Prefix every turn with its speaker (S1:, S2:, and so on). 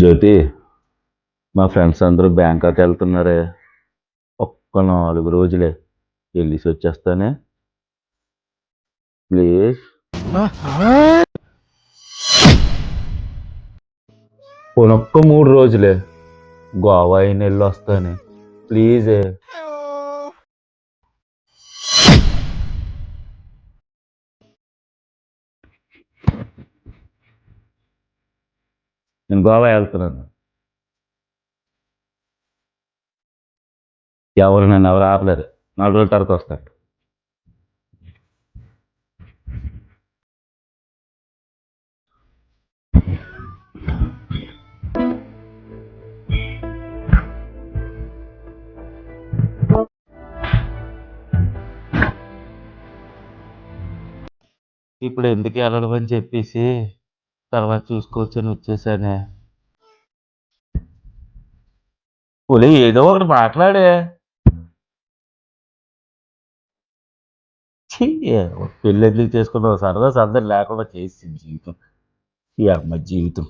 S1: జ్యోతి, మా ఫ్రెండ్స్ అందరూ బ్యాంకాక్ వెళ్తున్నారే. ఒక్క 4 రోజులే, వెళ్ళేసి వచ్చేస్తానే ప్లీజ్. పోనొక్క 3 రోజులే, గోవా అయిన వెళ్ళి వస్తానే ప్లీజే. నేను గోవా వెళ్తున్నాను, నన్ను ఎవరు ఆపలేరు. 4 రోజుల తర్వాత వస్తాను. ఇప్పుడు ఎందుకు వెళ్ళడం అని చెప్పేసి తర్వాత చూసుకోవచ్చు అని వచ్చేసానే. పులి ఏదో ఒకటి మాట్లాడే. పెళ్ళి ఎందుకు చేసుకున్నావు? సరదా సరదా లేకుండా చేసి జీవితం, ఈ అమ్మ జీవితం.